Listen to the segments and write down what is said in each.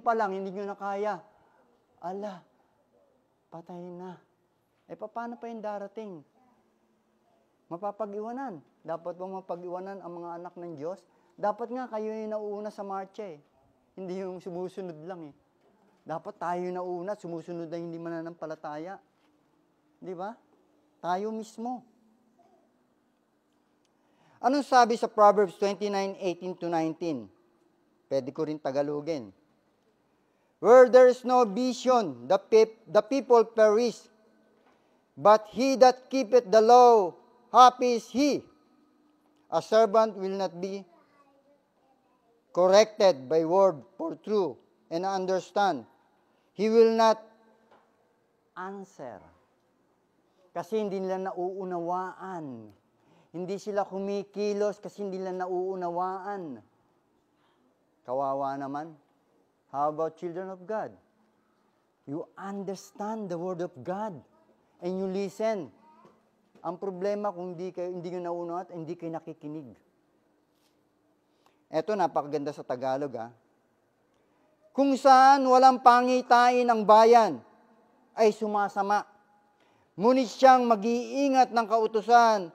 pa lang, hindi nyo na kaya. Ala, patay na. Paano pa yung darating? Mapapag-iwanan. Dapat bang mapag-iwanan ang mga anak ng Diyos? Dapat nga kayo yung nauuna sa marcha Hindi yung sumusunod lang Dapat tayo yung nauuna, sumusunod na hindi mananampalataya. Di ba? Tayo mismo. Anong sabi sa Proverbs 29:18-19? Pwede ko rin Tagalogin. Where there is no vision, the people perish. But he that keepeth the law, happy is he. A servant will not be corrected by word for true and understand. He will not answer. Kasi hindi nila nauunawaan. Hindi sila kumikilos kasi hindi nila nauunawaan. Kawawa naman. How about children of God? You understand the Word of God and you listen. Ang problema kung hindi nyo nauunawaan at hindi kayo nakikinig. Eto, napakaganda sa Tagalog Kung saan walang pangitain ang bayan, ay sumasama. Ngunit siyang mag-iingat ng kautusan,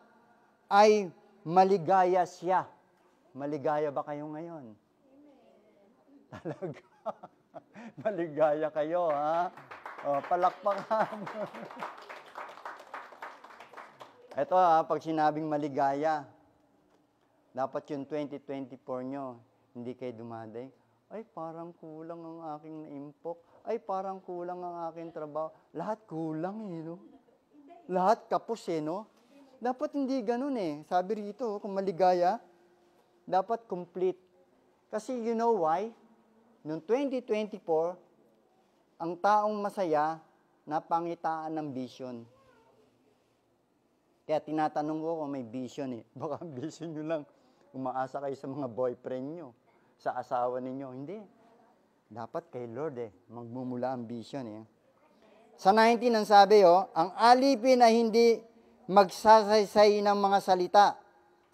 ay maligaya siya. Maligaya ba kayo ngayon? Talaga. Maligaya kayo, palakpakan. Ito pag sinabing maligaya, dapat yung 2024 nyo, hindi kayo dumaday. Ay, parang kulang ang aking naimpok. Ay, parang kulang ang aking trabaho. Lahat kulang no? Lahat kapos no? Dapat hindi ganun Sabi rito, kung maligaya, dapat complete. Kasi you know why? Noong 2024, ang taong masaya, napangitaan ng vision. Kaya tinatanong ko kung may vision Baka ang vision nyo lang, umaasa kayo sa mga boyfriend nyo, sa asawa ninyo. Hindi. Dapat kay Lord magmumula ang vision Sa 19, ang sabi ang alipin ay hindi magsasaysay ng mga salita,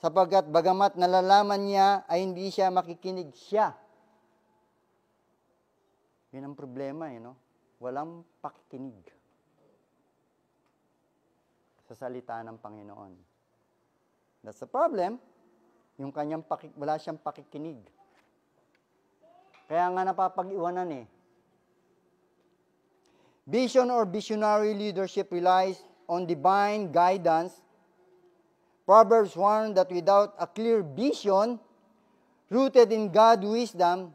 sapagkat bagamat nalalaman niya, ay hindi siya makikinig siya. Yun ang problema Walang pakikinig sa salita ng Panginoon. That's the problem. Yung wala siyang pakikinig. Kaya nga napapag-iwanan Vision or visionary leadership relies on divine guidance. Proverbs warn that without a clear vision, rooted in God's wisdom,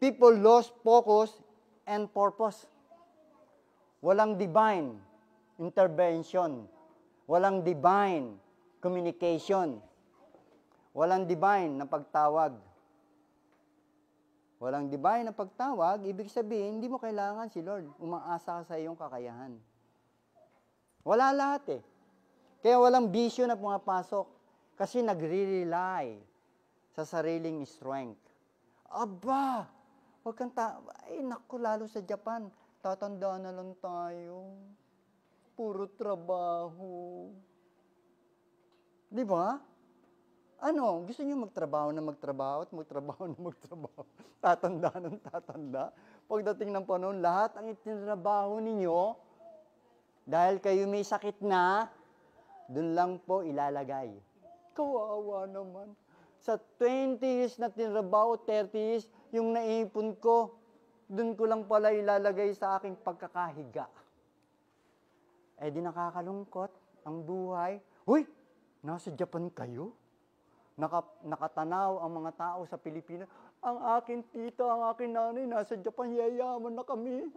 people lost focus and purpose. Walang divine intervention. Walang divine communication. Walang divine na pagtawag. Walang divine na pagtawag, ibig sabihin, hindi mo kailangan si Lord. Umaasa ka sa iyong kakayahan. Wala lahat Kaya walang vision na pumapasok. Kasi nagre-rely sa sariling strength. Aba! Huwag kang naku, lalo sa Japan, tatanda na lang tayo. Puro trabaho. Di ba? Gusto niyo magtrabaho na magtrabaho at magtrabaho na magtrabaho. Tatanda ng tatanda. Pagdating ng panahon, lahat ang itinrabaho ninyo, dahil kayo may sakit na, dun lang po ilalagay. Kawawa naman. Sa 20 years na tinrabaho, 30 years, yung naipon ko, dun ko lang pala ilalagay sa aking pagkakahiga. Di nakakalungkot ang buhay. Huy! Nasa Japan kayo? Nakatanaw ang mga tao sa Pilipinas. Ang aking tita, ang aking nanay, nasa Japan, yayaman na kami.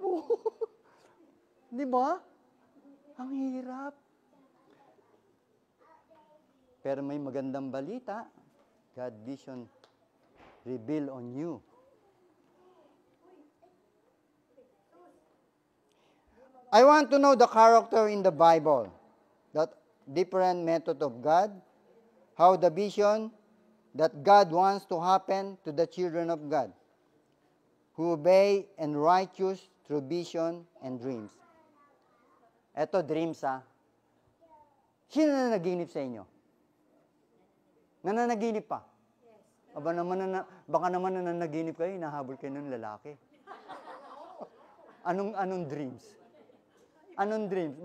Di ba? Ang hirap. Pero may magandang balita. God vision reveal on you. I want to know the character in the Bible, that different method of God, how the vision that God wants to happen to the children of God, who obey and righteous through vision and dreams. Eto, dreams Sino na naginip sa inyo? Nananaginip pa? Baka naman nananaginip kayo, hinahabol kayo ng lalaki. Anong dreams? Anong dreams?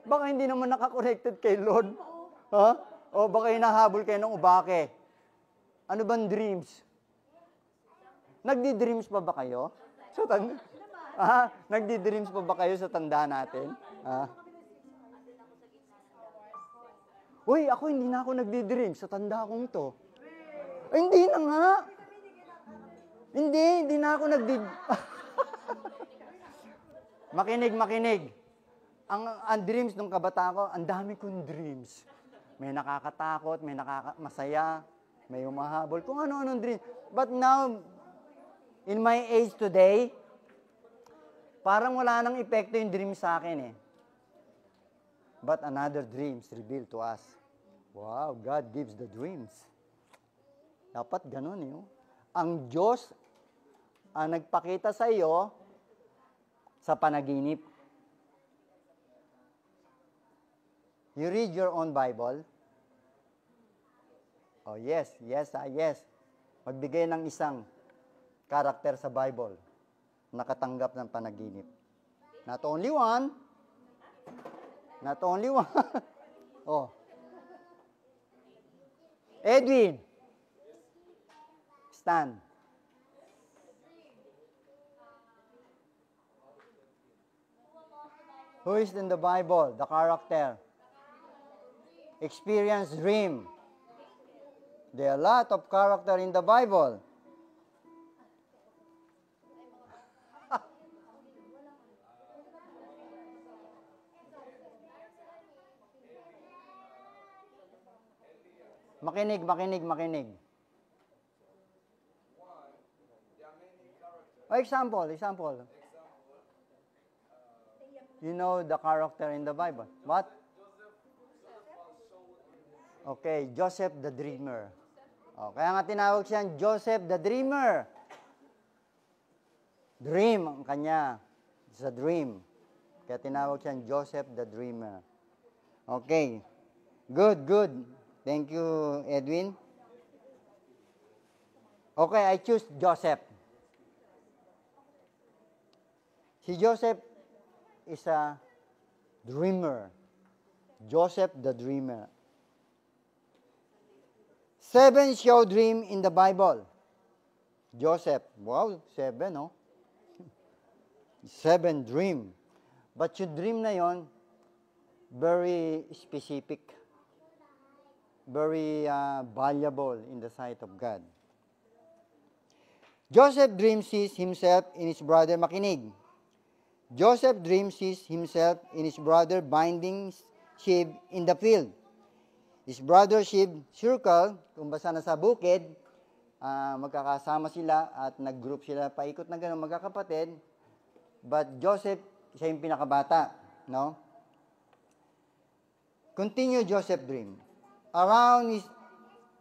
Baka hindi naman nakakonected kay Lord. Ha? O baka hinahabol kayo ng ubake. Ano bang dreams? Nagdi-dreams pa ba kayo? Nagdi-dreams pa ba kayo sa tanda natin? Uy, ako hindi na ako nagdi-dreams sa tanda kong to. Hindi na nga. Hindi na ako Makinig. Ang dreams nung kabataan ko, ang dami kong dreams. May nakakatakot, may masaya, may umahabol, kung ano-anong dreams. But now, in my age today, parang wala nang epekto yung dreams sa akin eh. But another dreams revealed to us. Wow, God gives the dreams. Dapat ganun eh. Ang Diyos ang nagpakita sa iyo sa panaginip. You read your own Bible? Oh, yes. Magbigay ng isang karakter sa Bible nakatanggap ng panaginip. Not only one. Oh. Edwin. Stand. Who is in the Bible? The character. Experience, dream. There are a lot of character in the Bible. Makinig. Example. You know the character in the Bible. What? Okay, Joseph the Dreamer. Kaya nga tinawag siyang Joseph the Dreamer. Dream ang kanya. It's a dream. Kaya tinawag siyang Joseph the Dreamer. Okay. Good. Thank you, Edwin. Okay, I choose Joseph. Si Joseph is a dreamer. Joseph the Dreamer. 7 show dream in the Bible. Joseph. Wow, 7, no? 7 dream. But yung dream na yon, very specific. Very valuable in the sight of God. Joseph dreams sees himself in his brother. Makinig. Joseph dreams sees himself in his brother binding sheep in the field. His brother sheep circle, kung basta na sa bukid, magkakasama sila at nag-group sila paikot na gano'n, magkakapatid. But Joseph, siya yung pinakabata. No? Continue Joseph dream. Around his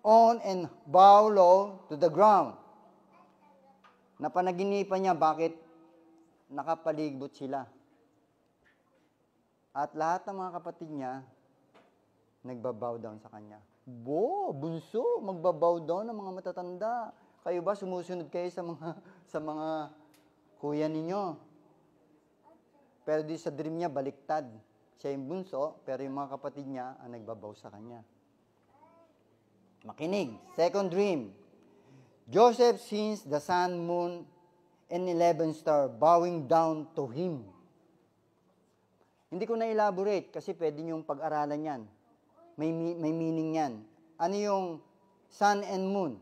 own and bow low to the ground. Napanaginipan niya bakit nakapalibot sila. At lahat ng mga kapatid niya, nagbabow down sa kanya. Bunso, magbabow down ng mga matatanda. Kayo ba sumusunod kayo sa mga kuya ninyo? Pero di sa dream niya, baliktad. Siya yung bunso, pero yung mga kapatid niya ang nagbabow sa kanya. Makinig. Second dream. Joseph sees the sun, moon, and 11 star bowing down to him. Hindi ko na-elaborate kasi pwede niyong pag-aralan yan. May meaning yan. Ano yung sun and moon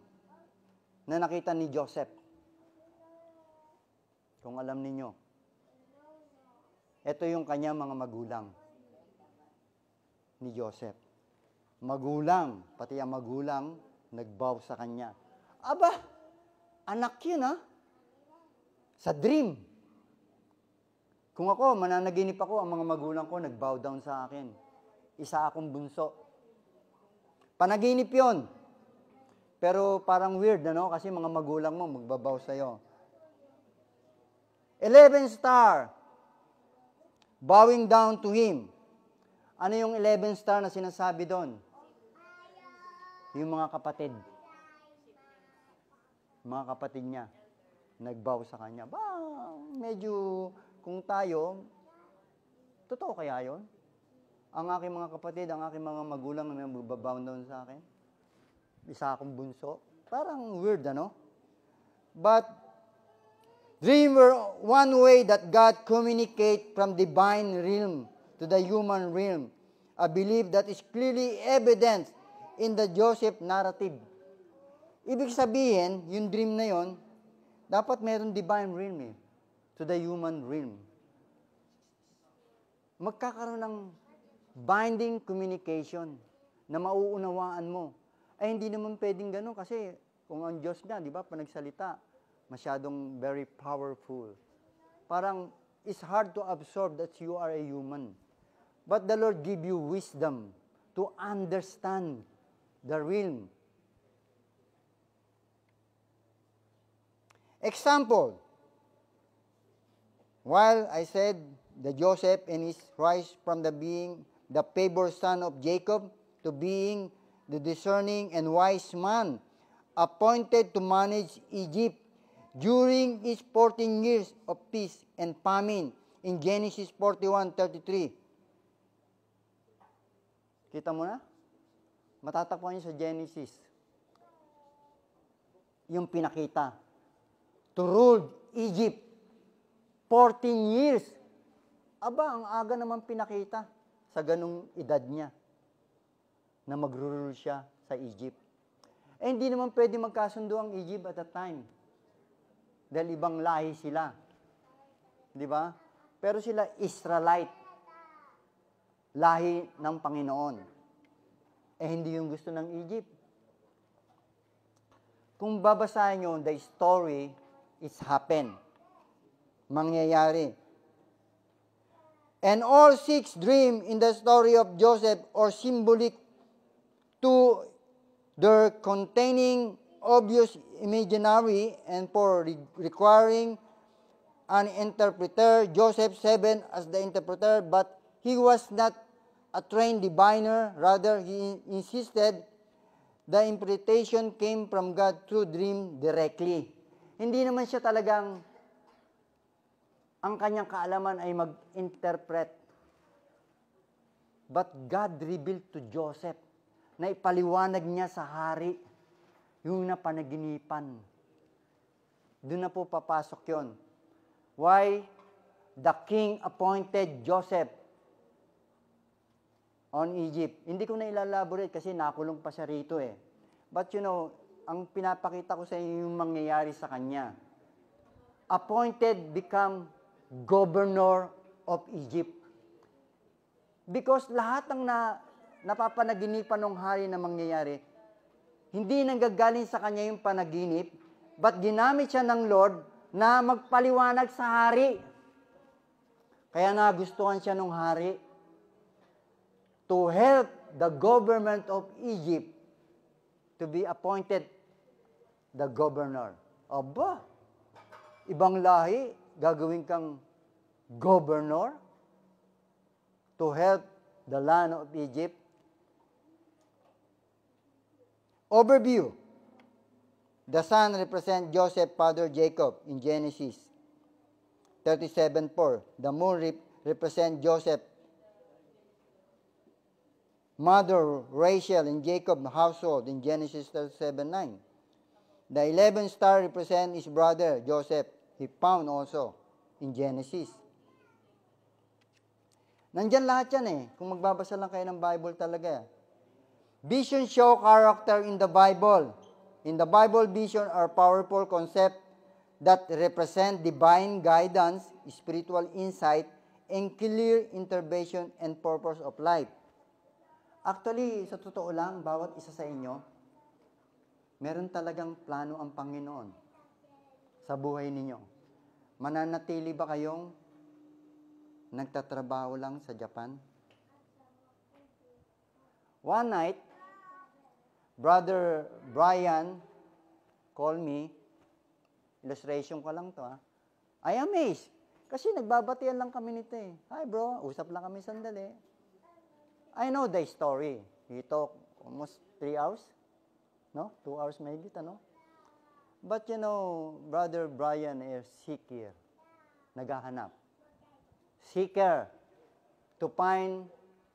na nakita ni Joseph? Kung alam ninyo. Ito yung kanya mga magulang ni Joseph. Magulang, pati ang magulang, nagbow sa kanya. Aba, anak yun ha? Sa dream. Kung ako, mananaginip ako, ang mga magulang ko nagbow down sa akin. Isa akong bunso. Panaginip yon. Pero parang weird, ano? Kasi mga magulang mo magbabow sa'yo. 11 star. Bowing down to him. Ano yung 11 star na sinasabi doon? Yung mga kapatid. mga kapatid niya, nagbow sa kanya. Ba, medyo, kung tayo, totoo kaya yon? Ang aking mga kapatid, ang aking mga magulang na magbabow doon sa akin. Isa akong bunso. Parang weird, ano? But, dreams were one way that God communicates from divine realm to the human realm. A belief that is clearly evident in the Joseph narrative. Ibig sabihin, yung dream na yon, dapat meron divine realm to the human realm. Magkakaroon ng binding communication na mauunawaan mo. Ay hindi naman pwedeng gano'n kasi kung ang Diyos nga, di ba, panagsalita, masyadong very powerful. Parang it's hard to absorb that you are a human. But the Lord give you wisdom to understand the realm. Example, while I said that Joseph and his rise from the being the favored son of Jacob to being the discerning and wise man appointed to manage Egypt during his 14 years of peace and famine in Genesis 41:33. Kita mo na? Matatagpuan niyo sa Genesis. Yung pinakita. To rule Egypt 14 years. Aba, ang aga naman pinakita sa ganung edad niya na mag-rule siya sa Egypt. Eh, hindi naman pwede magkasundo ang Egypt at that time. Dahil ibang lahi sila. Di ba? Pero sila Israelite. Lahi ng Panginoon. Eh, hindi yung gusto ng Egypt. Kung babasahin nyo, the story is happened. Mangyayari. And all 6 dreams in the story of Joseph are symbolic to their containing obvious imaginary and for requiring an interpreter. Joseph 7 as the interpreter, but he was not a trained diviner. Rather, he insisted the interpretation came from God through dream directly. Hindi naman siya talagang ang kanyang kaalaman ay mag-interpret. But God revealed to Joseph na ipaliwanag niya sa hari yung napanaginipan. Doon na po papasok yon. Why the king appointed Joseph on Egypt. Hindi ko na ilalaborate kasi nakulong pa siya rito eh. But you know, ang pinapakita ko sa inyo yung mangyayari sa kanya. Appointed become governor of Egypt. Because lahat ng napapanaginipan ng hari na mangyayari, hindi nanggagaling sa kanya yung panaginip, but ginamit siya ng Lord na magpaliwanag sa hari. Kaya nagustuhan siya ng hari to help the government of Egypt to be appointed the governor. Aba, ibang lahi, gagawin kang governor to help the land of Egypt. Overview. The son represents Joseph, father Jacob in Genesis 37:4. The moon represents Joseph, mother Rachel in Jacob's household in Genesis 37:9. The 11 star represents his brother Joseph. He found also in Genesis. Nandyan lahat yan eh. Kung magbabasa lang kayo ng Bible talaga. Vision show character in the Bible. In the Bible, vision are powerful concepts that represent divine guidance, spiritual insight, and clear intervention and purpose of life. Actually, sa totoo lang, bawat isa sa inyo, meron talagang plano ang Panginoon sa buhay ninyo. Mananatili ba kayong nagtatrabaho lang sa Japan? One night, Brother Brian called me. Illustration ko lang to I amazed. Kasi nagbabatian lang kami nito eh. Hi bro, usap lang kami sandali. I know the story. He talked almost 3 hours. No? 2 hours maybe, no? But Brother Brian is seeker. Naghahanap. Seeker. To find,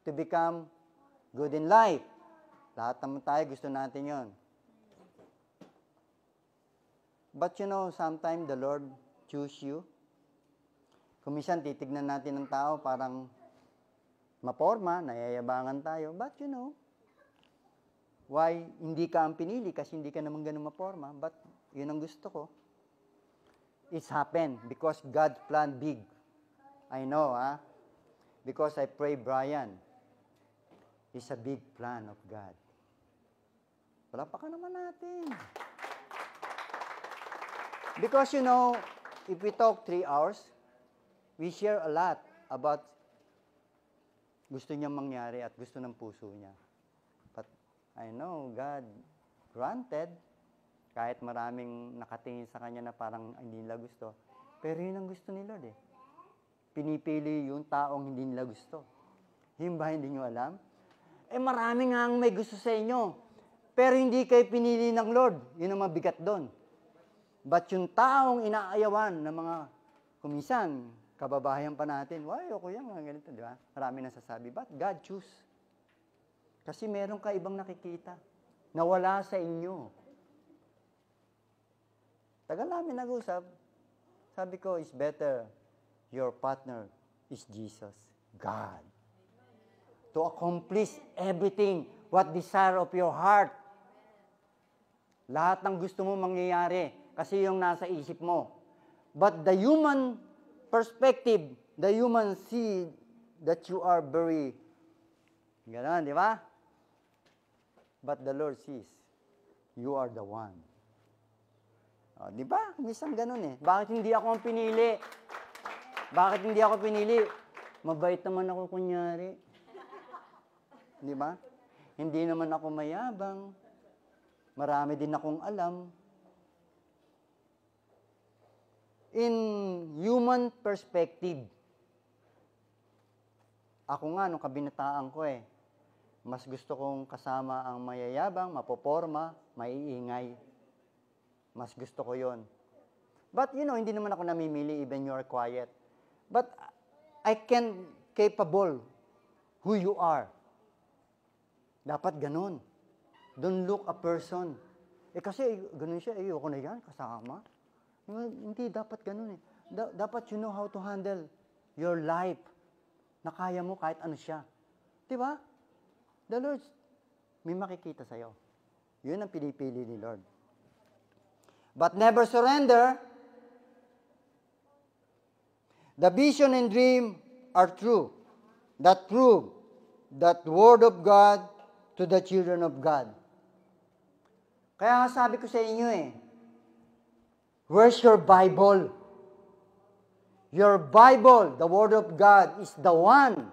to become good in life. Lahat naman tayo, gusto natin yon. But sometimes the Lord choose you. Kung minsan, titignan natin ng tao, parang maporma, nayayabangan tayo. But why hindi ka ang pinili? Kasi hindi ka naman ganun maporma. But yun ang gusto ko. It's happened because God planned big. I know, because I pray Brian. It's a big plan of God. Palapakan naman natin. Because, if we talk 3 hours, we share a lot about gusto niyang mangyari at gusto ng puso niya. But I know God granted, kahit maraming nakatingin sa Kanya na parang hindi nila gusto, pero yun ang gusto ni Lord eh. Pinipili yung taong hindi nila gusto. Yun ba hindi nyo alam? Marami nga ang may gusto sa inyo. Pero hindi kayo pinili ng Lord. Yun ang mabigat doon. But yung taong inaayawan ng mga kuminsan, kababayan pa natin, why, ako yan, ganito, di ba? Marami nasasabi, but God choose. Kasi meron ka ibang nakikita na wala sa inyo. Tagal namin nag-usap, sabi ko, it's better your partner is Jesus, God. To accomplish everything, what desire of your heart. Lahat ng gusto mo mangyayari kasi yung nasa isip mo. But the human perspective, the human see that you are very, gano'n, di ba? But the Lord sees, you are the one. Di ba? Minsan gano'n eh. Bakit hindi ako ang pinili? Bakit hindi ako pinili? Mabait naman ako kunyari. Di ba? Hindi naman ako mayabang. Marami din akong alam. In human perspective, ako nga, nung kabinataan ko mas gusto kong kasama ang mayayabang, mapoporma, maiingay. Mas gusto ko yon. But, hindi naman ako namimili even you are quiet. But, I can capable who you are. Dapat ganun. Don't look a person. Kasi ganun siya, ayoko na yan, kasama. Hindi, dapat ganun eh. Dapat you know how to handle your life. Na kaya mo kahit ano siya. Diba? The Lord, may makikita sa'yo. Yun ang pinipili ni Lord. But never surrender. The vision and dream are true. That prove that word of God to the children of God. Kaya sabi ko sa inyo where's your Bible? Your Bible, the Word of God, is the one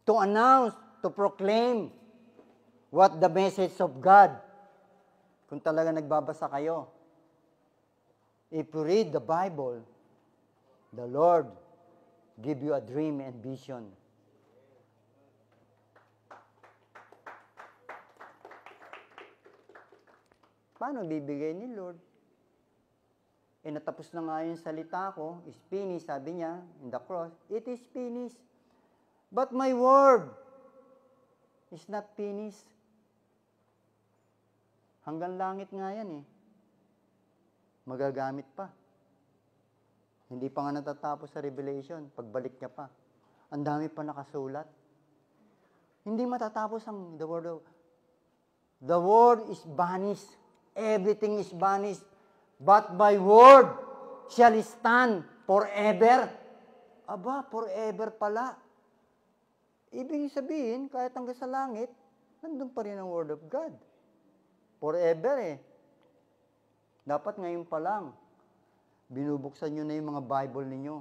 to announce, to proclaim what the message of God. Kung talaga nagbabasa kayo, if you read the Bible, the Lord give you a dream and vision. Paano bibigay ni Lord? Natapos na nga yung salita ko, is finished, sabi niya, in the cross, it is finished. But my word is not finished. Hanggang langit nga yan Magagamit pa. Hindi pa nga natatapos sa Revelation, pagbalik niya pa. Ang dami pa nakasulat. Hindi matatapos ang the word is banished. Everything is banished. But my word shall stand forever. Aba, forever pala. Ibig sabihin, kahit hanggang sa langit, nandun pa rin ang word of God. Forever Dapat ngayon pa lang, binubuksan nyo na yung mga Bible ninyo.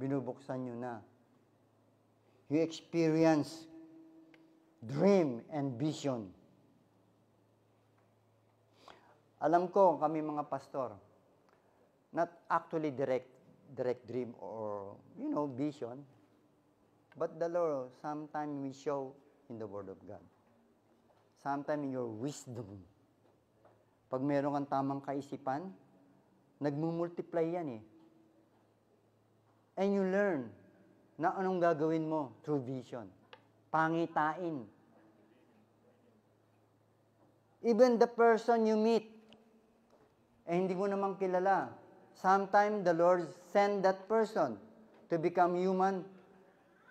Binubuksan nyo na. You experience dream and vision. Alam ko, kami mga pastor, not actually direct dream or, vision, but the Lord, sometimes we show in the Word of God. sometimes in your wisdom. Pag meron kang tamang kaisipan, nagmumultiply yan eh. And you learn na anong gagawin mo through vision. Pangitain. Even the person you meet, hindi mo naman kilala. Sometimes the Lord send that person to become human.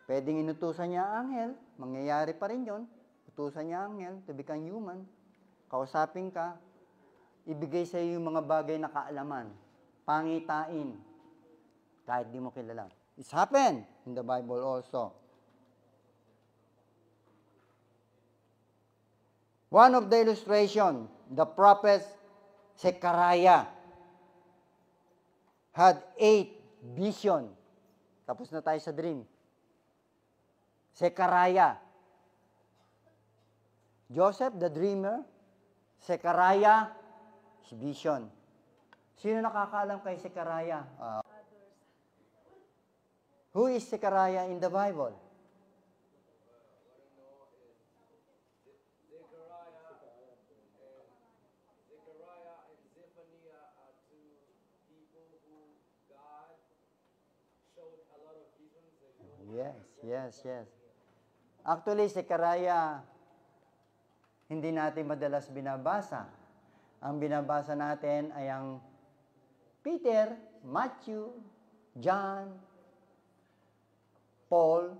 Pwedeng inutusan niya ang anghel, mangyayari pa rin yun. Utusan niya ang anghel to become human. Kausapin ka, ibigay sa iyo yung mga bagay na kaalaman. Pangitain. Kahit di mo kilala. It's happened in the Bible also. One of the illustration, the prophet Zechariah had 8 vision. Tapos na tayo sa dream. Zechariah. Joseph, the dreamer. Zechariah, vision. Sino nakakaalam kay Zechariah? Who is Zechariah in the Bible? Yes. Actually, Zechariah, hindi natin madalas binabasa. Ang binabasa natin ay ang Peter, Matthew, John, Paul,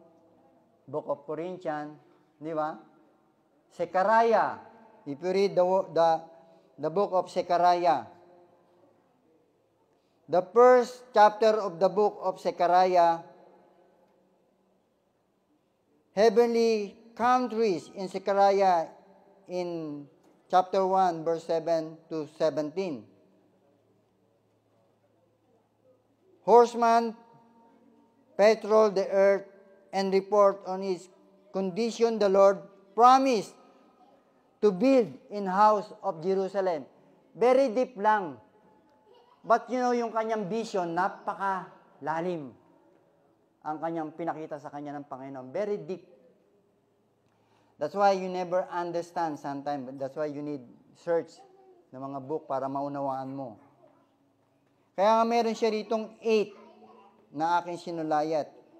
Book of Corinthians, di ba? Zechariah, if you read the book of Zechariah, the first chapter of the book of Zechariah, heavenly countries in Zechariah in chapter 1, verse 7 to 17. Horsemen patrol the earth and report on its condition the Lord promised to build in house of Jerusalem. Very deep lang. But you know, yung kanyang vision, napaka-lalim. Ang kanyang pinakita sa kanya ng Panginoon. Very deep. That's why you never understand sometimes. That's why you need search ng mga book para maunawaan mo. Kaya nga meron siya ritong 8 na aking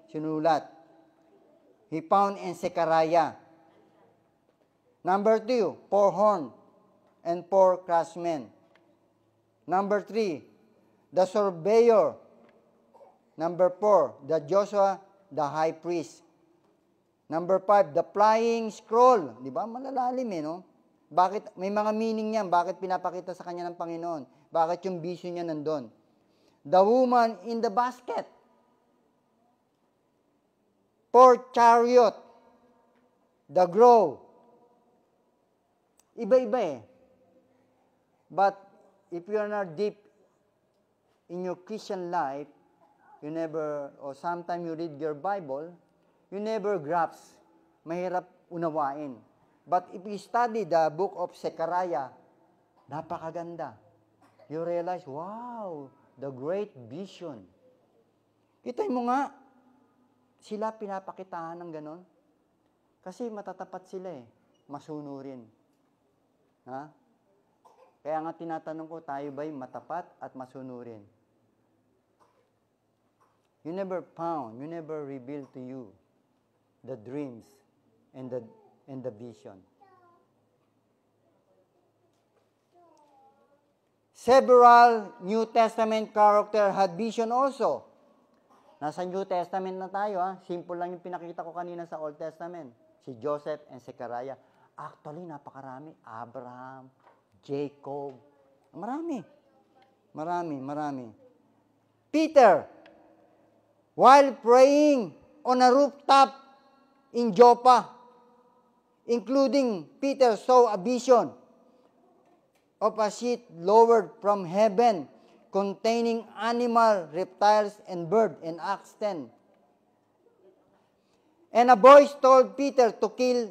sinulat. He found in Zechariah. Number 2, 4 horn and 4 craftsmen. Number 3, the surveyor. Number 4, the Joshua, the high priest. Number 5, the flying scroll. Di ba? Malalalim no? Bakit? May mga meaning yan. Bakit pinapakita sa kanya ng Panginoon? Bakit yung vision niya nandun? The woman in the basket. 4 chariot. The grove. Iba-iba But if you are not deep in your Christian life, you never, or sometimes you read your Bible, you never grasp. Mahirap unawain. But if you study the book of Zechariah, napakaganda. You realize, wow, the great vision. Kita mo nga, sila pinapakitaan ng ganon. Kasi matatapat sila masunurin. Ha? Kaya nga tinatanong ko, tayo ba'y matapat at masunurin? You never found, you never revealed to you the dreams and the vision. Several New Testament characters had vision also. Nasa New Testament na tayo, simple lang yung pinakita ko kanina sa Old Testament. Si Joseph and Zechariah. Actually, napakarami. Abraham, Jacob. Marami. Peter, while praying on a rooftop in Joppa, including Peter saw a vision of a sheet lowered from heaven containing animal, reptiles, and bird in Acts 10. And a voice told Peter to kill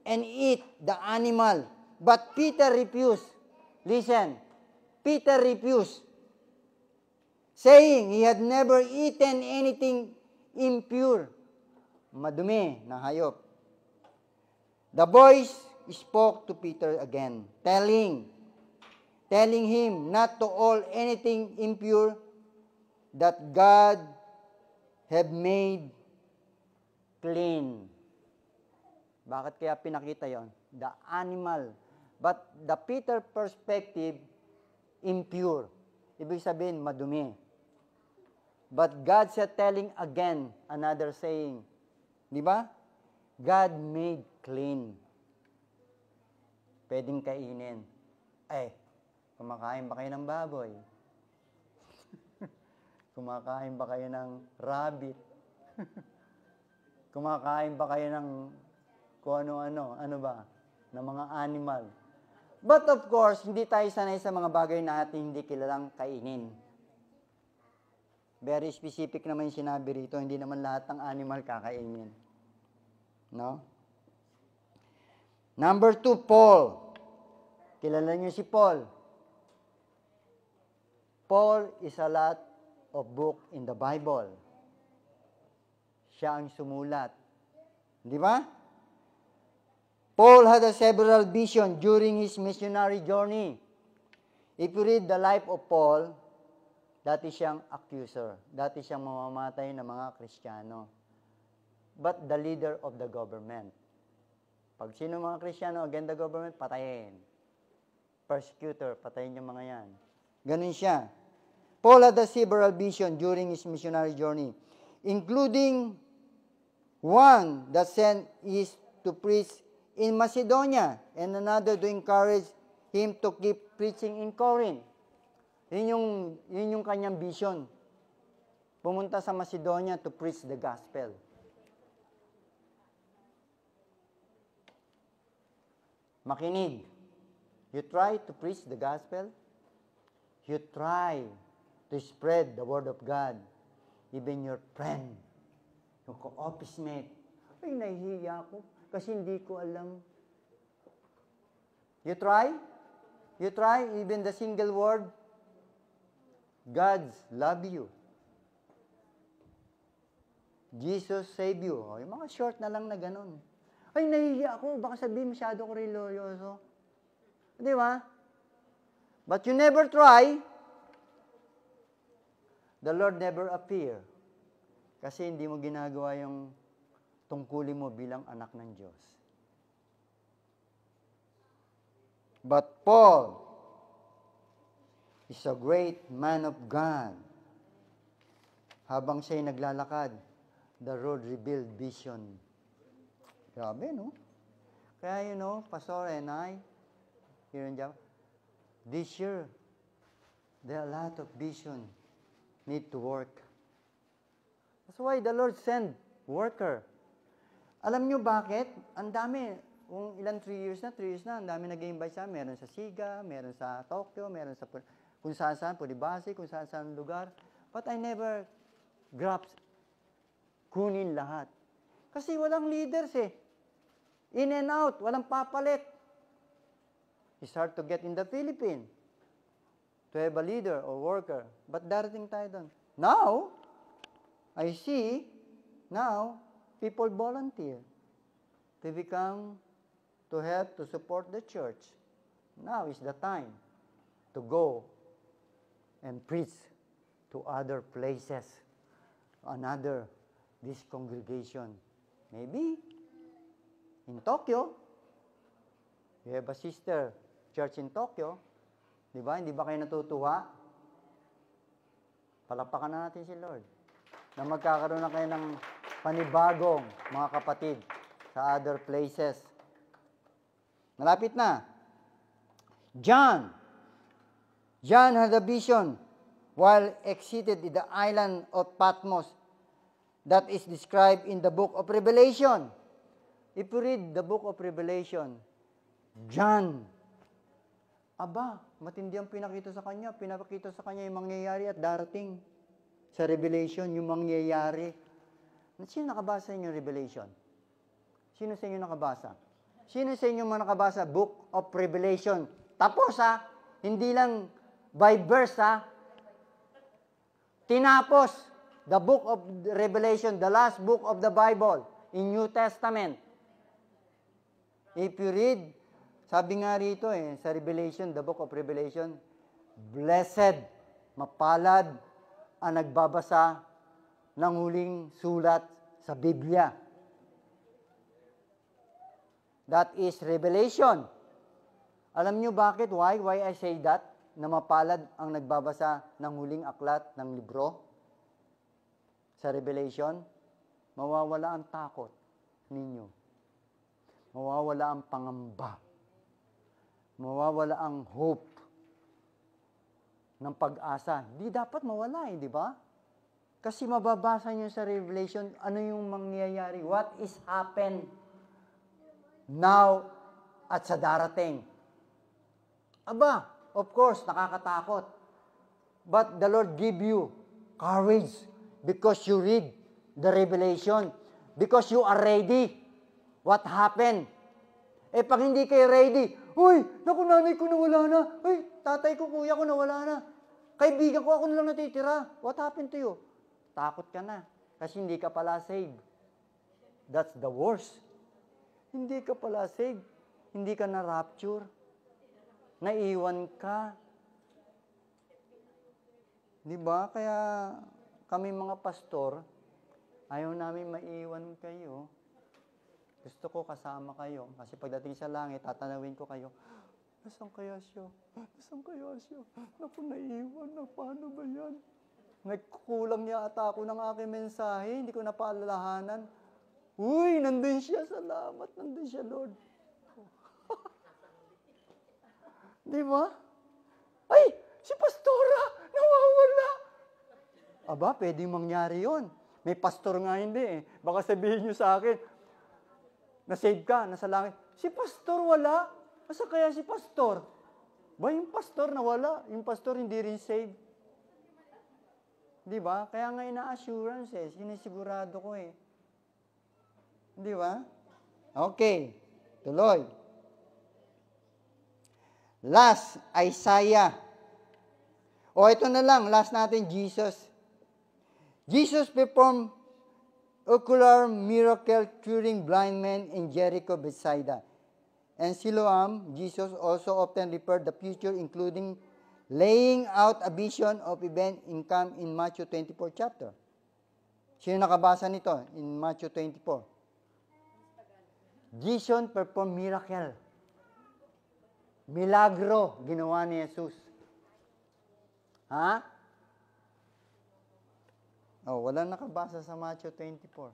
and eat the animal. But Peter refused. Listen, Peter refused, saying he had never eaten anything impure, madumi na hayop. The voice spoke to Peter again, telling him not to all anything impure that God have made clean. Bakit kaya pinakita yon? The animal. But the Peter perspective, impure. Ibig sabihin, madumi. But God said, telling again, another saying. Di ba? God made clean. Pwedeng kainin. Kumakain ba kayo ng baboy? Kumakain ba kayo ng rabbit? Kumakain ba kayo ng kung ano ba, ng mga animal? But of course, hindi tayo sanay sa mga bagay na ating hindi kilalang kainin. Very specific naman yung sinabi rito, hindi naman lahat ng animal kakainin. No? Number 2, Paul. Kilala niyo si Paul. Paul is a lot of book in the Bible. Siya ang sumulat. Di ba? Paul had several visions during his missionary journey. If you read the life of Paul, dati siyang accuser. Dati siyang mamamatay ng mga Kristiyano. But the leader of the government. Pag sino mga Kristiyano against the government, patayin. Persecutor, patayin yung mga yan. Ganun siya. Paul had several visions during his missionary journey, including one that sent is to preach in Macedonia, and another to encourage him to keep preaching in Corinth. Yun yung kanyang vision. Pumunta sa Macedonia to preach the gospel. Makinig. You try to preach the gospel. You try to spread the word of God. Even your friend, yung ka-office mate, nahihiya ako kasi hindi ko alam. You try? You try even the single word? God's love you. Jesus save you. Yung mga short na lang na ganun. Nahihiya ako. Baka sabihin masyado ko religyoso. Di ba? But you never try. The Lord never appear. Kasi hindi mo ginagawa yung tungkulin mo bilang anak ng Diyos. But Paul is a great man of God. Habang siya'y naglalakad, the Lord revealed vision. Grabe, no? Kaya, Pastor and I, here in Java, this year, there are a lot of vision need to work. That's why the Lord sent worker. Alam nyo bakit? Ang dami. Kung ilan 3 years na, ang dami nag-invite sa meron sa Siga, meron sa Tokyo, meron sa kung saan-saan, Pulibasi, kung saan-saan lugar. But I never grasped kunin lahat. Kasi walang leaders eh. In and out, walang papalit. It's hard to get in the Philippines to have a leader or worker. But darating tayo doon. Now, I see, people volunteer to help, to support the church. Now is the time to go and preach to other places, this congregation. Maybe in Tokyo, you have a sister church in Tokyo. Di ba? Hindi ba kayo natutuwa? Palakpakan na natin si Lord. Na magkakaroon na kayo ng panibagong mga kapatid sa other places. Malapit na. John had a vision while exited in the island of Patmos that is described in the book of Revelation. If you read the book of Revelation, John, matindi ang pinakita sa kanya. Pinakita sa kanya yung mangyayari at darating. Sa Revelation, yung mangyayari. Sino nakabasa yung Revelation? Sino sa inyo nakabasa? Sino sa inyo nakabasa? Book of Revelation. Tapos hindi lang by verse Tinapos the book of Revelation, the last book of the Bible in New Testament. If you read, sabi nga rito sa Revelation, the book of Revelation, blessed, mapalad, ang nagbabasa ng huling sulat sa Biblia. That is Revelation. Alam niyo bakit? Why I say that? Na mapalad ang nagbabasa ng huling aklat ng libro sa Revelation? Mawawala ang takot ninyo. Mawawala ang pangamba. Mawawala ang hope ng pag-asa. Di dapat mawala di ba? Kasi mababasa niyo sa Revelation, ano yung mangyayari? What is happened now at sa darating? Aba, of course, nakakatakot. But the Lord give you courage because you read the Revelation, because you are ready. What happened? Pag hindi kayo ready, uy, naku, nanay ko nawala na. Uy, tatay ko, kuya ko nawala na. Kaibigan ko, ako na lang natitira. What happened to you? Takot ka na. Kasi hindi ka pala saved. That's the worst. Hindi ka pala saved. Hindi ka na-rapture. Naiwan ka. Di ba? Kaya kami mga pastor, ayaw namin maiwan kayo. Gusto ko kasama kayo. Kasi pagdating sa langit, tatanawin ko kayo. Nasaan kaya siya? Nasaan kaya siya? Naku, naiwan na. Paano ba yan? Nagkukulang yata ako ng aking mensahe. Hindi ko napaalalahanan. Uy, nandun siya. Salamat. Nandun siya, Lord. Di ba? Ay, si Pastora, nawawala. Aba, pwedeng mangyari yon. May pastor nga hindi Baka sabihin nyo sa akin, na-save ka, nasa langit. Si Pastor wala. Asa kaya si Pastor? Ba, yung Pastor nawala. Yung Pastor hindi rin saved. Di ba? Kaya nga ina-assurance sinisigurado ko Di ba? Okay. Tuloy. Last, Isaiah. Ito na lang. Last natin, Jesus. Jesus performed ocular miracle curing blind men in Jericho, Bethsaida. And Siloam, Jesus also often referred the future, including laying out a vision of event in camp in Matthew 24 chapter. Sino nakabasa nito in Matthew 24? Jesus performed miracle. Milagro ginawa ni Jesus. Ha? Walang nakabasa sa Matthew 24.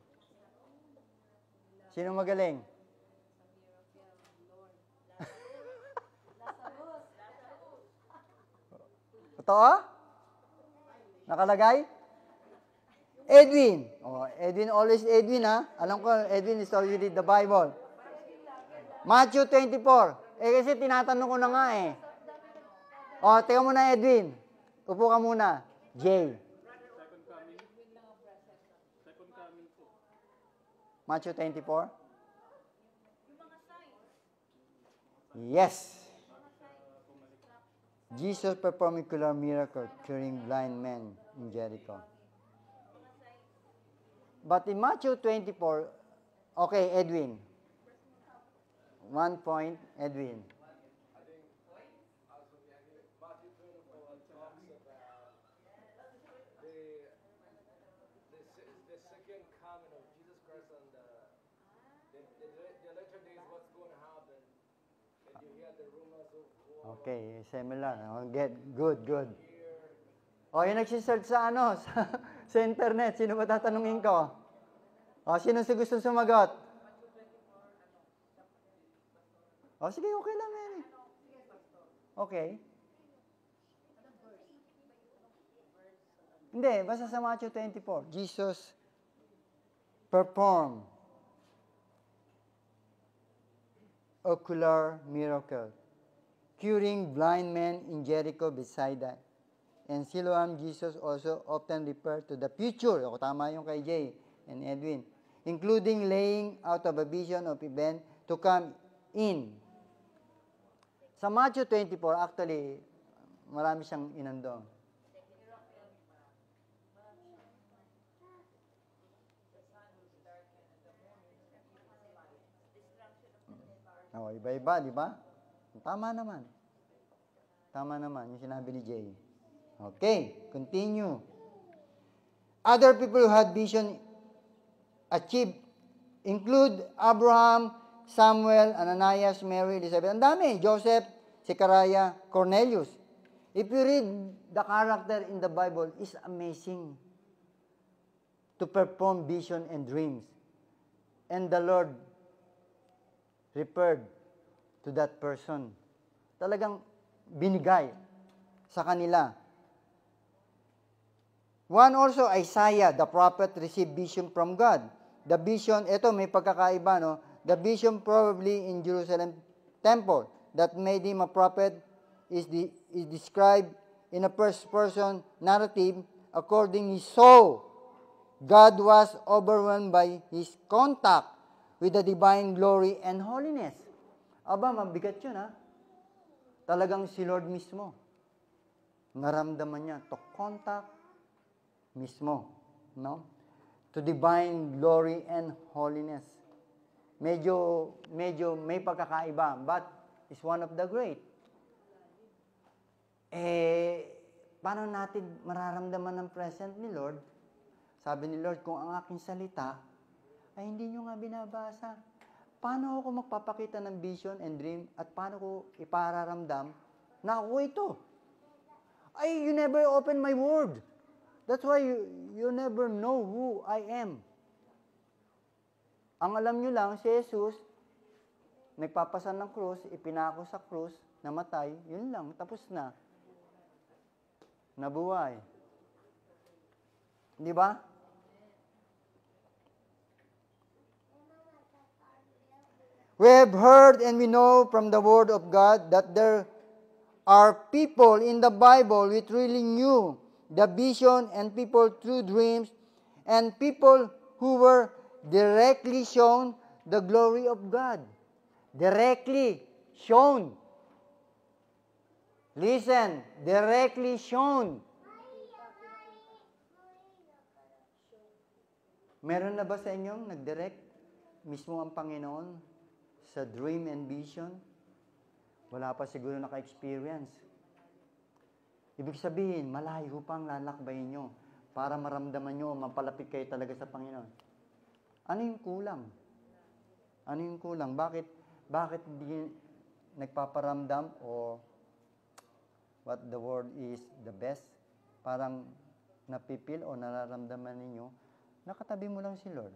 Sino magaling? Totoo? Nakalagay? Edwin. Edwin, always Edwin Alam ko, Edwin is always read the Bible. Matthew 24. Kasi tinatanong ko na nga teka muna, Edwin. Upo ka muna. Jay. Matthew 24? Yes. Jesus performed ocular miracle, curing blind men in Jericho. But in Matthew 24, okay, Edwin. 1 point, Edwin. Okay, similar. Good. Yung nagsisearch sa sa internet, sino ba tatanungin ko? Sino gusto sumagot? Sige, okay lang Okay. Hindi, basta sa Matthew 24. Jesus performed ocular miracle, curing blind men in Jericho, Bethsaida. And Siloam, Jesus also often referred to the future. Tama yung kay Jay and Edwin. Including laying out of a vision of event to come in. Sa Matthew 24, actually, marami siyang inandong. O, iba-iba, di ba? Tama naman. Tama naman yung sinabi ni Jay. Okay, continue. Other people who had vision achieved include Abraham, Samuel, Ananias, Mary, Elizabeth. Ang dami. Joseph, Zechariah, Cornelius. If you read the character in the Bible, it's amazing to perform vision and dreams. And the Lord referred to that person. Talagang binigay sa kanila. One also, Isaiah, the prophet, received vision from God. The vision, ito may pagkakaiba, no? The vision probably in Jerusalem temple that made him a prophet is described in a first-person narrative according he saw. God was overwhelmed by his contact with the divine glory and holiness. Aba, mabigat yun, ha? Talagang si Lord mismo. Naramdaman niya to contact mismo, no? To divine glory and holiness. Medyo may pagkakaiba, but is one of the great. Paano natin mararamdaman ng present ni Lord? Sabi ni Lord, kung ang aking salita ay hindi nyo nga binabasa, paano ako magpapakita ng vision and dream at paano ko ipararamdam na ako ito? You never open my word. That's why you never know who I am. Ang alam nyo lang, si Jesus, nagpapasan ng krus, ipinako sa krus, namatay, yun lang, tapos na. Nabuhay. Di ba? We have heard and we know from the Word of God that there are people in the Bible which really knew the vision and people through dreams and people who were directly shown the glory of God. Directly shown. Listen, directly shown. Meron na ba sa inyong nag-direct mismo ang Panginoon sa dream and vision? Wala pa siguro naka-experience. Ibig sabihin, malayo pang lalakbayin nyo para maramdaman nyo, mapalapit kayo talaga sa Panginoon. Ano yung kulang? Ano yung kulang? Bakit hindi nagpaparamdam o what the word is the best? Parang napipil o nararamdaman ninyo, nakatabi mo lang si Lord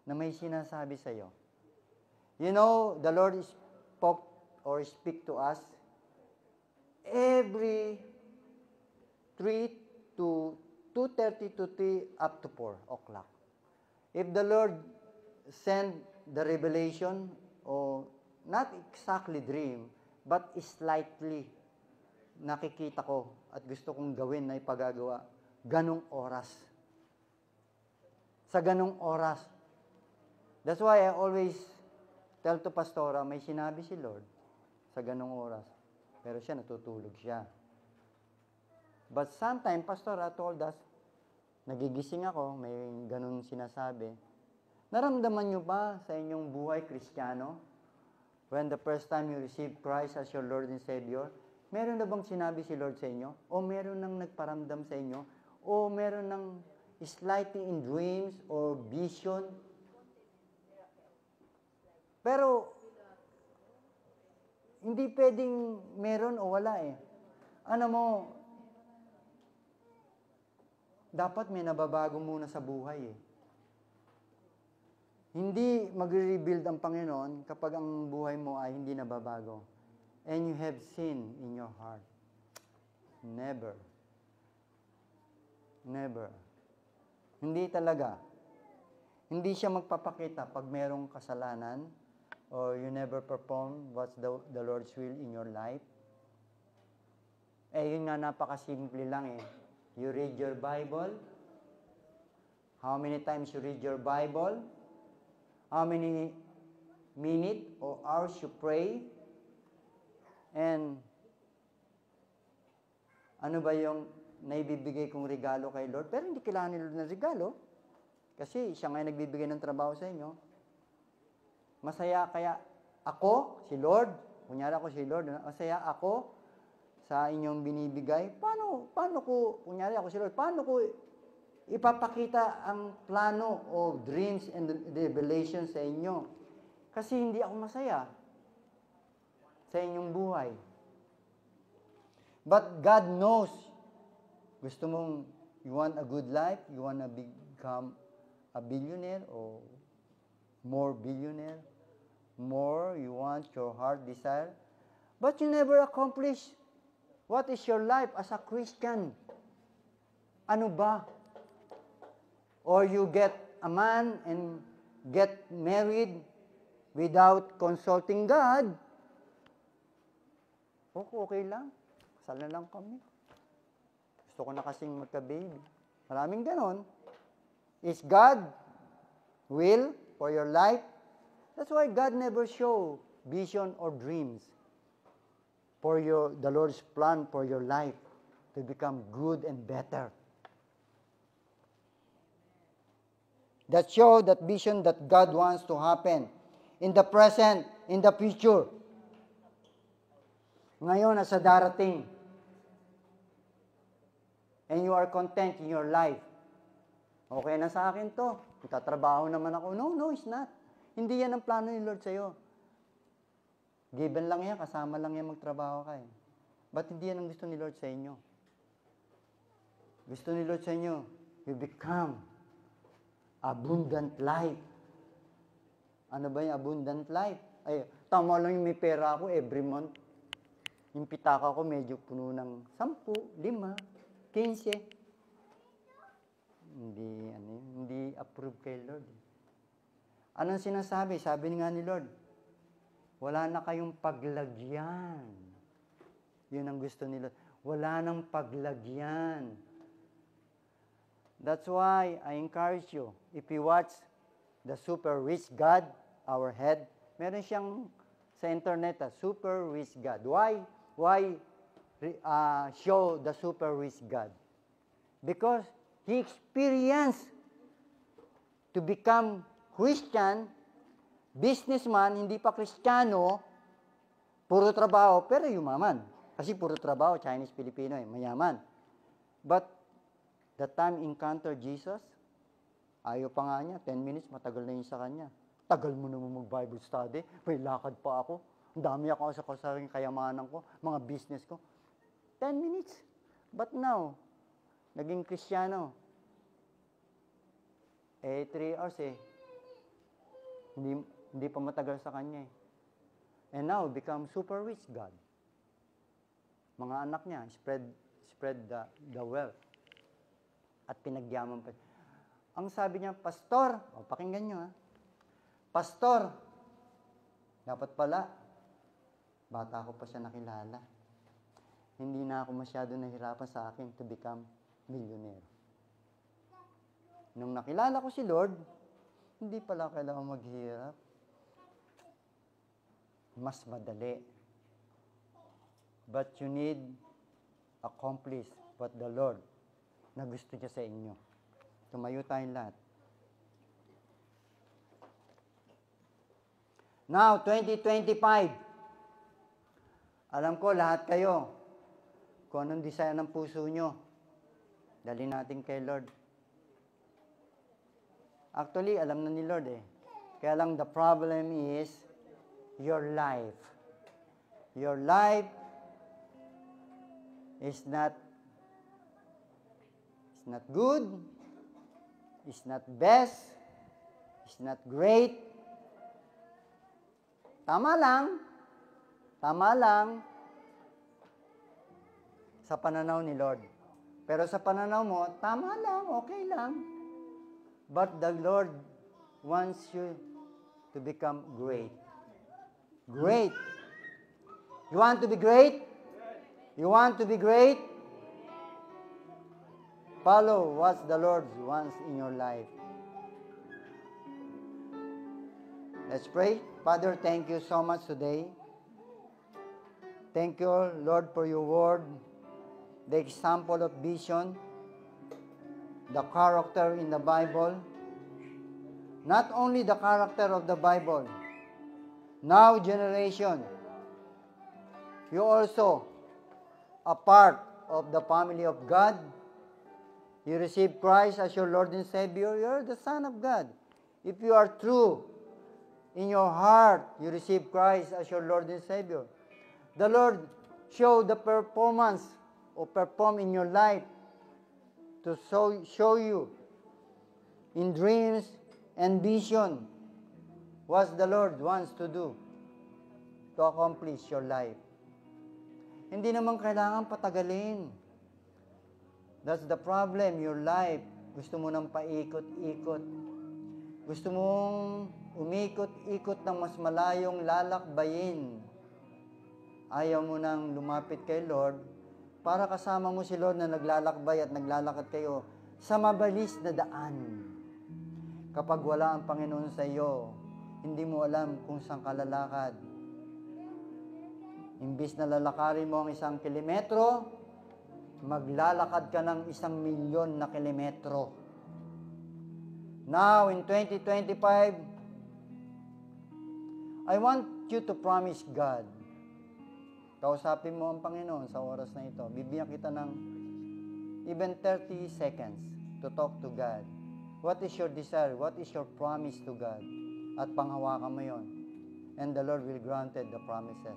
na may sinasabi sa iyo. You know, the Lord spoke or speak to us every 3 to 2:30 to 3 up to 4 o'clock. If the Lord send the revelation, or not exactly dream, but slightly nakikita ko at gusto kong gawin na ipagagawa, ganong oras. Sa ganong oras. That's why I always tell to Pastora, may sinabi si Lord sa ganong oras. Pero siya, natutulog siya. But sometimes, Pastora told us, nagigising ako, may ganun sinasabi. Naramdaman nyo ba sa inyong buhay Kristiyano, when the first time you received Christ as your Lord and Savior, meron na bang sinabi si Lord sa inyo? O meron nang nagparamdam sa inyo? O meron nang slightly in dreams or vision? Pero, hindi pwedeng meron o wala eh. Ano mo, dapat may nababago muna sa buhay eh. Hindi magre-rebuild ang Panginoon kapag ang buhay mo ay hindi nababago. And you have sin in your heart. Never. Never. Hindi talaga. Hindi siya magpapakita pag merong kasalanan or you never perform what's the Lord's will in your life. Yun nga, napakasimple lang eh. You read your Bible. How many times you read your Bible? How many minutes or hours you pray? And ano ba yung naibibigay kong regalo kay Lord? Pero hindi kailangan ni Lord ng regalo. Kasi siya nga nagbibigay ng trabaho sa inyo. Masaya kaya ako, si Lord, kunyari ako si Lord, masaya ako sa inyong binibigay. Paano ko, kunyari ako si Lord, paano ko ipapakita ang plano o dreams and revelation sa inyo? Kasi hindi ako masaya sa inyong buhay. But God knows, gusto mong, you want a good life, you want to become a billionaire or more billionaire, more you want your heart desire, but you never accomplish. What is your life as a Christian? Ano ba? Or you get a man and get married without consulting God, okay lang. Kasal na lang kami. Gusto ko na kasing magka-baby. Maraming ganon. Is God will for your life? That's why God never show vision or dreams for the Lord's plan for your life to become good and better. That show that vision that God wants to happen in the present, in the future. Ngayon, nasa darating. And you are content in your life. Okay na sa akin to. Itatrabaho naman ako. No, it's not. Hindi yan ang plano ni Lord sa'yo. Given lang yan, kasama lang yan magtrabaho ka eh. But hindi yan ang gusto ni Lord sa inyo. Gusto ni Lord sa inyo, you become abundant life. Ano ba yung abundant life? Ay, tama lang yung may pera ako every month. Yung pitaka ko medyo puno ng 10, 5, 15. Hindi approve kay Lord. Anong sinasabi? Sabi nga ni Lord, wala na kayong paglagyan. Yun ang gusto ni Lord. Wala nang paglagyan. That's why I encourage you, if you watch the Super Rich God, our head, meron siyang sa internet, Super Rich God. Why show the Super Rich God? Because he experienced to become Christian, businessman, hindi pa Kristiyano, puro trabaho, pero yumaman. Kasi puro trabaho, Chinese, Filipino, mayaman. But the time encounter Jesus, ayaw pa nga niya, 10 minutes, matagal na yun sa kanya. Tagal mo naman mag-Bible study, may lakad pa ako. Ang dami ako sa kasaring kayamanan ko, mga business ko. 10 minutes. But now, naging Kristiyano. 3 hours Hindi pa matagal sa kanya eh. And now, become super rich God. Mga anak niya, spread the wealth. At pinagyaman pa. Ang sabi niya, Pastor, pakinggan niyo Pastor, dapat pala, bata ko pa siya nakilala. Hindi na ako masyado nahirapan sa akin to become millionaire. Nung nakilala ko si Lord, hindi pala kailangan maghirap. Mas madali. But you need accomplish what the Lord na gusto niya sa inyo. Tumayo tayong lahat. Now, 2025. Alam ko, lahat kayo, kung anong desire ng puso nyo, dali natin kay Lord. Actually, alam na ni Lord Kaya lang, the problem is your life. Your life is not good, is not best, is not great. Tama lang sa pananaw ni Lord. Pero sa pananaw mo, tama lang, okay lang. But the Lord wants you to become great. Great. You want to be great? You want to be great? Follow what the Lord wants in your life. Let's pray. Father, thank you so much today. Thank you, Lord, for your word, the example of vision, the character in the Bible. Not only the character of the Bible, Now generation, you also a part of the family of God. You receive Christ as your Lord and Savior. You're the Son of God. If you are true in your heart, you receive Christ as your Lord and Savior. The Lord show the performance or perform in your life to show you in dreams and vision what the Lord wants to do to accomplish your life. Hindi naman kailangan patagalin. That's the problem, your life. Gusto mo nang paikot-ikot. Gusto mong umikot-ikot ng mas malayong lalakbayin. Ayaw mo nang lumapit kay Lord para kasama mo si Lord na naglalakbay at naglalakad kayo sa mabalis na daan. Kapag wala ang Panginoon sa iyo, hindi mo alam kung saan ka lalakad. Imbis na lalakarin mo ang 1 kilometro, maglalakad ka ng 1,000,000 na kilometro. Now, in 2025, I want you to promise God. Kausapin mo ang Panginoon sa oras na ito. Bibigyan kita ng even 30 seconds to talk to God. What is your desire? What is your promise to God? At panghawakan mo yon. And the Lord will grant the promises.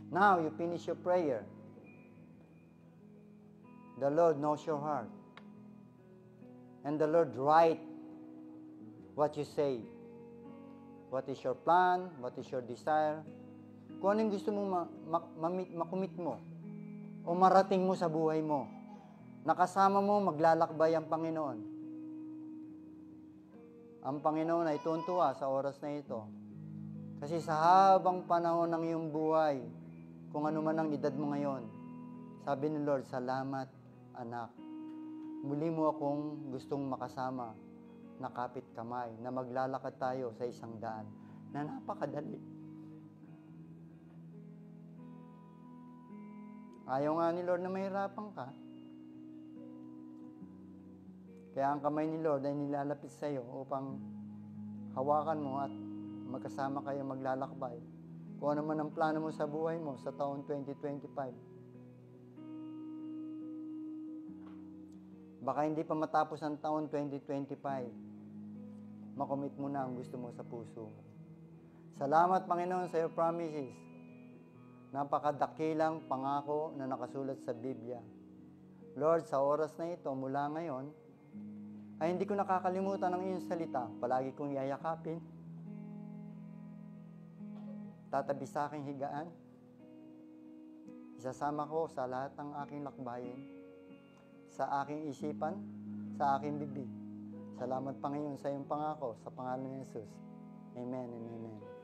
Now you finish your prayer. The Lord knows your heart. And the Lord write what you say. What is your plan? What is your desire? Kung anong gusto mong makumit mo o marating mo sa buhay mo, nakasama mo maglalakbay ang Panginoon. Ang Panginoon ay tuwan-tuwa sa oras na ito. Kasi sa habang panahon ng iyong buhay, kung ano man ang edad mo ngayon, sabi ni Lord, salamat anak. Muli mo akong gustong makasama na kapit kamay, na maglalakad tayo sa isang daan na napakadali. Ayaw nga ni Lord na mahirapan ka. Kaya ang kamay ni Lord ay nilalapit sa iyo upang hawakan mo at magkasama kayo maglalakbay. Kung ano man ang plano mo sa buhay mo sa taon 2025. Baka hindi pa matapos ang taon 2025. Makomit mo na ang gusto mo sa puso mo. Salamat, Panginoon, sa iyo promises. Napakadakilang pangako na nakasulat sa Biblia. Lord, sa oras na ito, mula ngayon, ay hindi ko nakakalimutan ang iyong salita. Palagi kong yayakapin. Tatabi sa aking higaan. Isasama ko sa lahat ng aking lakbayin, sa aking isipan, sa aking bibig. Salamat, Panginoon, sa iyong pangako, sa pangalan ni Jesus. Amen and amen.